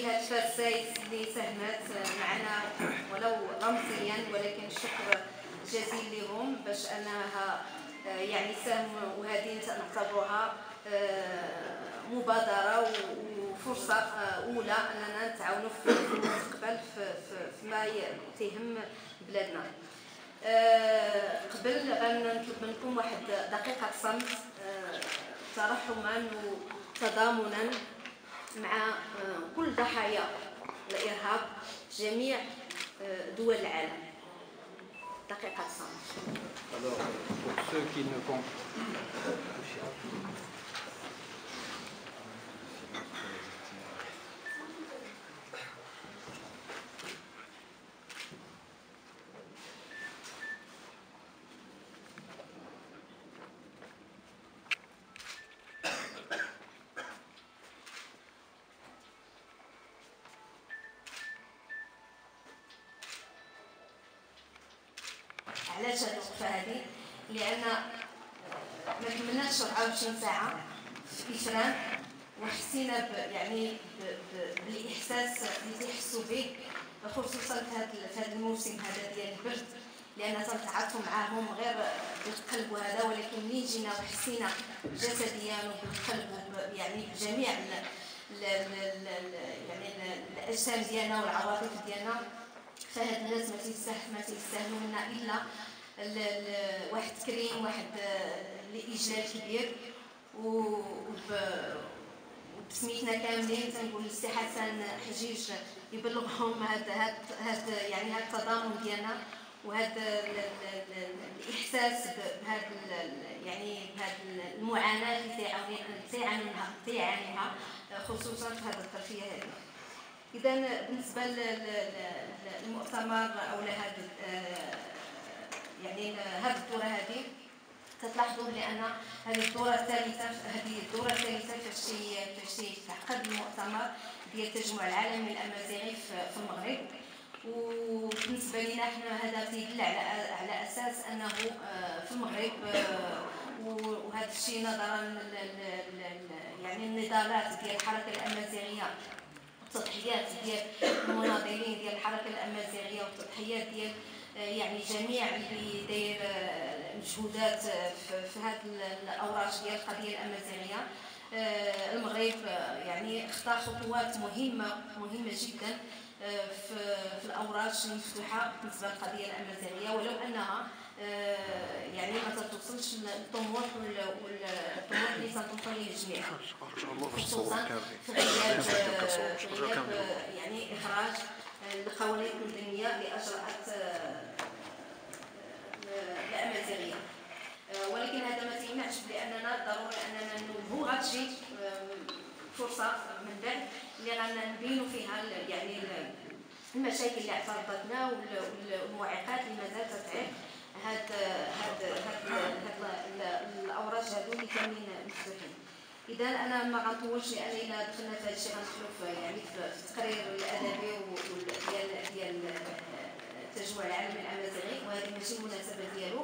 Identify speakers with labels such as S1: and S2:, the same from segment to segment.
S1: جهة فاس سايس اللي ساهمت معنا ولو رمزيا، ولكن الشكر جزيل لهم باش انها يعني ساهموا، وهذه نعتبروها مبادرة وفرصة أولى أننا نتعاونوا في المستقبل فيما يهم بلادنا. قبل غنطلب منكم واحد دقيقة صمت ترحما وتضامنا مع كل ضحايا الإرهاب جميع دول العالم. دقيقة صمت.
S2: Alors, pour ceux qui ne comprennent
S1: علاش هاد الوقفه هذه؟ لان ما كملناش 24 ساعه في إفران وحسينا يعني بالاحساس اللي تيحسوا به، خصوصا في هذا الموسم هذا ديال البرد، لان تنتعاطفوا معاهم غير بالقلب وهذا، ولكن ملي جينا وحسينا جسديا وبالقلب يعني بجميع يعني الاجسام ديالنا والعواطف ديالنا، فهاد الناس ما تيستاهلوا منا الا واحد التكريم، واحد الاجلال كبير. وبسميتنا كاملين تنقول للسي حسن حجيج يبلغهم هاد يعني هاد التضامن ديالنا وهاد الاحساس بهاد يعني بهاد المعاناه اللي تيعانيها خصوصا في هذه الظرفيه هذه. إذا بالنسبة للمؤتمر أو لهذا يعني هذه الدورة هذه تلاحظوا بأن هذه الدورة الثالثة فاش تعقد المؤتمر ديال التجمع العالمي الأمازيغي في المغرب. وبالنسبة لنا احنا هذا تيدل على أساس أنه في المغرب، وهذا الشيء نظرا يعني النضالات ديال الحركة الأمازيغية، التضحيات ديال المناضلين ديال الحركه الامازيغيه، والتضحيات ديال يعني جميع اللي داير مجهودات في هذه الاوراق ديال القضيه الامازيغيه. المغرب يعني خطا خطوات مهمه جدا في الاوراق المفتوحه بالنسبه للقضيه الامازيغيه، ولو انها يعني ما توصلش للطموح والطموح اللي تنطمحوا ليه الجميع، خصوصا في غياب يعني اخراج القوانين المدنيه اللي اجرات الامازيغيه. ولكن هذا ما تيمنعش باننا ضروري اننا هو غتجي فرصه من بعد اللي غنبينوا فيها يعني المشاكل اللي اعترضتنا والمعيقات اللي مازال تتعيق هاد الاوراق هادو اللي كاملين مفتوحين. اذا انا ما غنطولش، لان الا دخلنا في هذا الشيء غندخلوا في يعني في التقرير الادبي ديال التجمع العالمي الامازيغي، وهذه ماشي المناسبه ديالو.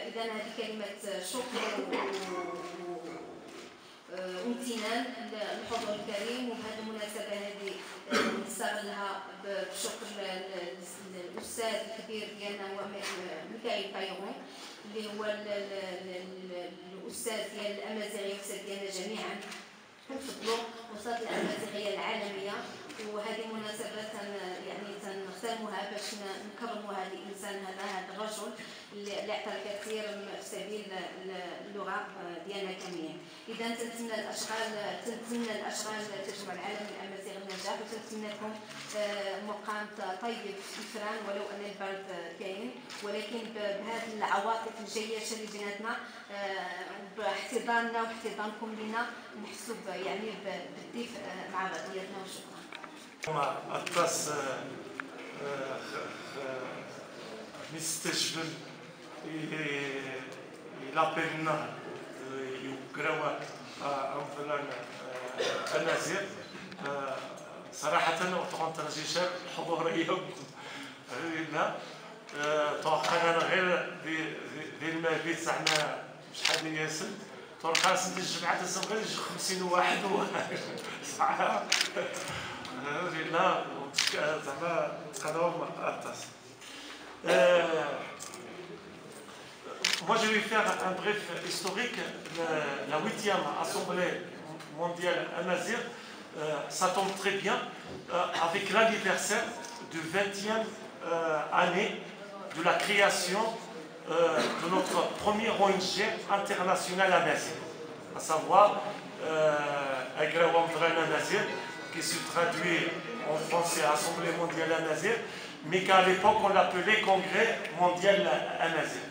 S1: اذا هذه كلمه شكر وامتنان للحضور الكريم، وبهذه المناسبه هذه نستغلها بشكر الاستاذ الكبير ديالنا هو ميكائيل بايغون، اللي هو الاستاذ ديال الامازيغيه والاستاذ ديالنا جميعا، نفضلوا وسط الامازيغيه العالميه. وهذه مناسبه يعني تنغتنموها باش نكرموا هذا الانسان، هذا الرجل اللي عطى الكثير في سبيل اللغه ديالنا كاملين. اذا تنتمنى الاشغال التجمع العالمي الامازيغي النجاح، وتنتمنى لكم مقام طيب في إفران ولو ان البرد كاين، ولكن بهذه العواطف الجيشه اللي بيناتنا، باحتضاننا واحتضانكم لنا، نحسوا يعني بالدفء مع بعضياتنا. وشكرا.
S3: الطاس مستجبل يلابيلنا يقراو مثلا امازيغ صراحه وتغنترجيشا الحضوريه هنا توقعنا غير ديال المبيت تاعنا شحال من ياسر خلاص ندير الجمعة غير يجي 50 واحد صح لا زعما نتقداو الطاس. Moi, je vais faire un bref historique. La 8e Assemblée mondiale à Nazir, ça tombe très bien avec l'anniversaire du 20e année de la création de notre premier ONG international à Nazir, à savoir Agrawa Mdrana Nazir, qui se traduit en français Assemblée mondiale à Nazir, mais qu'à l'époque on l'appelait Congrès mondial à Nazir.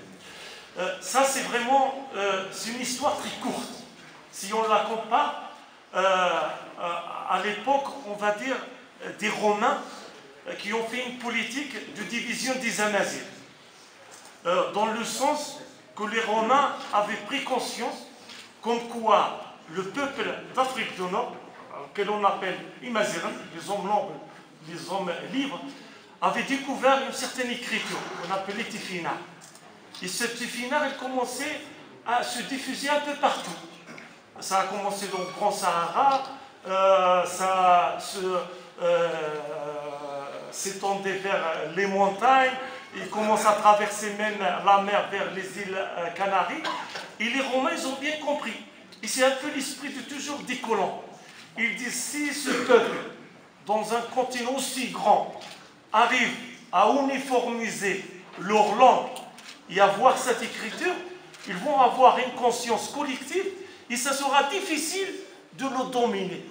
S3: Ça, c'est vraiment c'est une histoire très courte. Si on la compare, à l'époque, on va dire, des Romains qui ont fait une politique de division des Amazirs. Dans le sens que les Romains avaient pris conscience comme quoi le peuple d'Afrique du Nord, que l'on appelle Imaziren, les hommes nobles, les hommes libres, avait découvert une certaine écriture qu'on appelait Tifina. Et cette Tifina, elle commençait à se diffuser un peu partout. Ça a commencé dans le Grand Sahara, ça s'étendait vers les montagnes, il commence à traverser même la mer vers les îles Canaries. Et les Romains, ils ont bien compris. Et c'est un peu l'esprit de toujours des colons. Ils disent, si ce peuple, dans un continent aussi grand, arrive à uniformiser leur langue et à voir cette écriture, ils vont avoir une conscience collective et ça sera difficile de le dominer.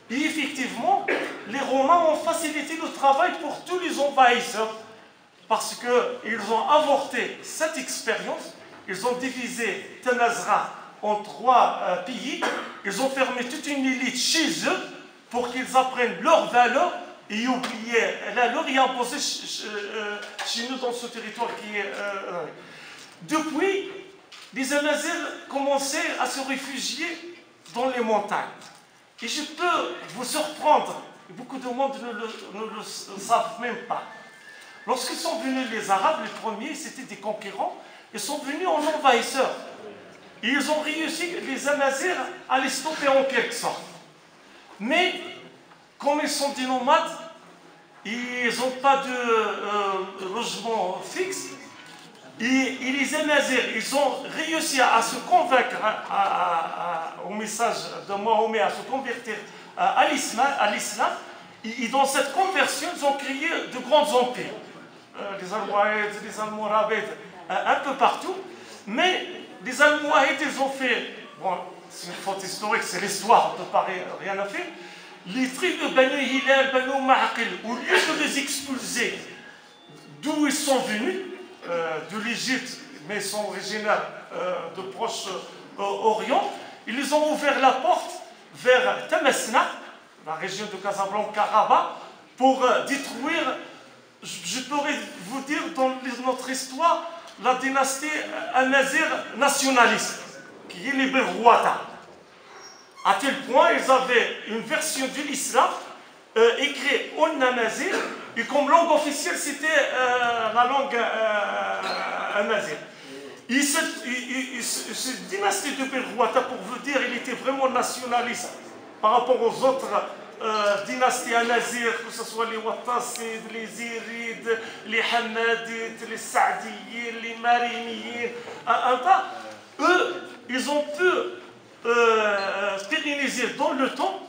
S3: Et effectivement, les Romains ont facilité le travail pour tous les envahisseurs parce qu'ils ont avorté cette expérience, ils ont divisé Tanazra en 3 pays, ils ont fermé toute une élite chez eux pour qu'ils apprennent leurs valeurs et oublier la leur et imposer chez nous dans ce territoire qui est... Depuis, les Amazirs commençaient à se réfugier dans les montagnes. Et je peux vous surprendre, beaucoup de monde ne le savent même pas. Lorsqu'ils sont venus les Arabes, les premiers, c'était des conquérants, ils sont venus en envahisseurs. Et ils ont réussi, les Amazirs, à les stopper en quelque sorte. Mais, comme ils sont des nomades, ils n'ont pas de logement fixe, et les Amazirs, ils ont réussi à se convaincre au message de Mahomet, à se convertir à l'islam, et dans cette conversion, ils ont créé de grands empires. Les Almohaïdes, les Almoravides, un peu partout, mais les Almohaïdes, ils ont fait, bon, c'est une faute historique, c'est l'histoire, on ne peut pas rien à faire. Les tribus Banu Hilal, Banu Ma'aqil, au lieu de les expulser d'où ils sont venus, de l'Égypte, mais ils sont originaires de Proche-Orient, ils les ont ouvert la porte vers Tamasna, la région de Casablanca, Rabat, pour détruire, je pourrais vous dire, dans notre histoire, la dynastie Amazir nationaliste, qui est les Berrouata. À tel point, ils avaient une version de l'islam écrite en Amazir, et comme langue officielle, c'était la langue Amazir. Et cette dynastie de Berrouata, pour vous dire, il était vraiment nationaliste par rapport aux autres dynasties Amazir, que ce soit les Wattassides, les Irides, les Hamadites, les Saadiyiens, les Mariniens, eux, ils ont pu pérenniser dans le temps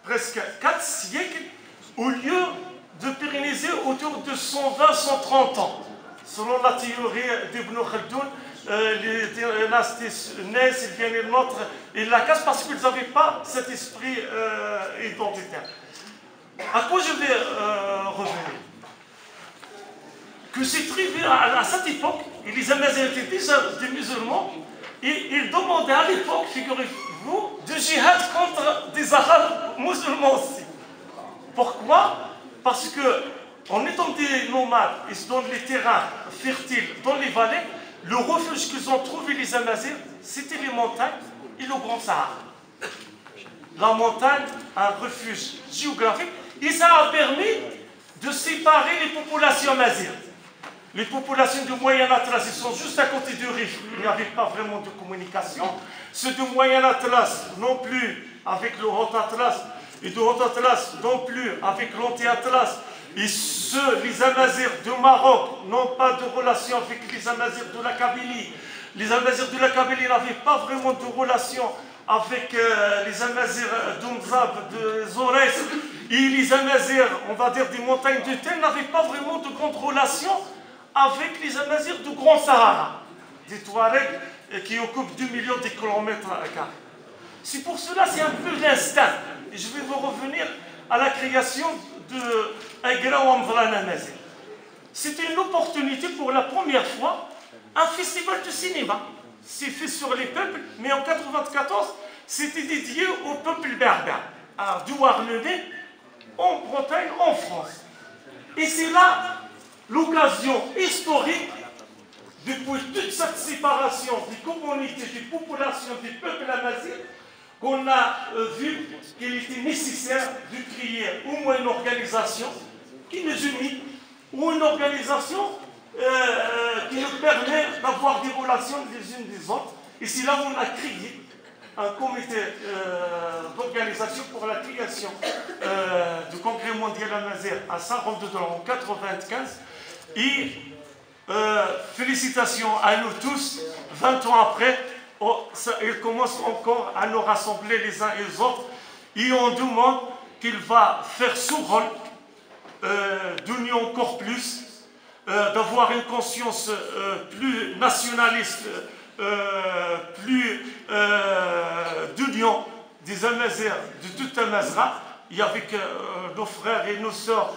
S3: presque 4 siècles au lieu de pérenniser autour de 120-130 ans. Selon la théorie d'Ibn Khaldoun, les dynasties naissent, ils viennent notre, ils la cassent parce qu'ils n'avaient pas cet esprit identitaire. À quoi je vais revenir? Que ces tribus, à cette époque, les Amazirs étaient déjà des musulmans, et ils demandaient à l'époque, figurez-vous, du djihad contre des Arabes musulmans aussi. Pourquoi? Parce que, en étant des nomades, ils se donnent les terrains fertiles dans les vallées, le refuge qu'ils ont trouvé, les Amazirs, c'était les montagnes et le Grand Sahara. La montagne, un refuge géographique, et ça a permis de séparer les populations amazirs. Les populations du Moyen Atlas, ils sont juste à côté du Rif. Il n'y avait pas vraiment de communication. Ceux du Moyen Atlas non plus avec le Haut Atlas. Et du Haut Atlas non plus avec l'Anti-Atlas. Et ceux, les Amazirs du Maroc, n'ont pas de relation avec les Amazirs de la Kabylie. Les Amazirs de la Kabylie n'avaient pas vraiment de relation avec les Amazirs d'Umzab, de Zorès. Et les Amazirs, on va dire des montagnes de Tel, n'avaient pas vraiment de grande relation avec les Amazirs du Grand Sahara, des Touaregs qui occupent 2 millions de kilomètres carrés. C'est pour cela, c'est un peu l'instinct. Et je vais vous revenir à la création de Agra ou Amdran Amazigh. C'était une opportunité pour la première fois, un festival de cinéma. C'est fait sur les peuples, mais en 1994, c'était dédié au peuple berbère, à Douarnenez, en Bretagne, en France. Et c'est là l'occasion historique, depuis toute cette séparation des communautés, des populations, des peuples amazighs, qu'on a vu qu'il était nécessaire de créer au moins une organisation qui nous unit, ou une organisation qui nous permet d'avoir des relations les unes des autres. Et c'est là où on a créé un comité d'organisation pour la création du Congrès mondial amazigh à Saint-Roch-de-Dolon en 1995. Et félicitations à nous tous, 20 ans après, il commence encore à nous rassembler les uns et les autres. Et on demande qu'il va faire son rôle d'unir encore plus, d'avoir une conscience plus nationaliste, plus d'union des Amazirs, de toute Amazra, et avec nos frères et nos sœurs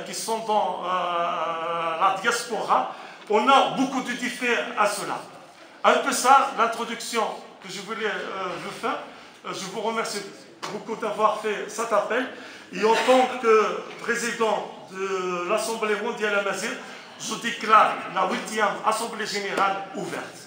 S3: qui sont dans la diaspora. On a beaucoup de défis à cela. Un peu ça, l'introduction que je voulais vous faire. Je vous remercie beaucoup d'avoir fait cet appel. Et en tant que président de l'Assemblée mondiale amazigh, je déclare la 8e Assemblée générale ouverte.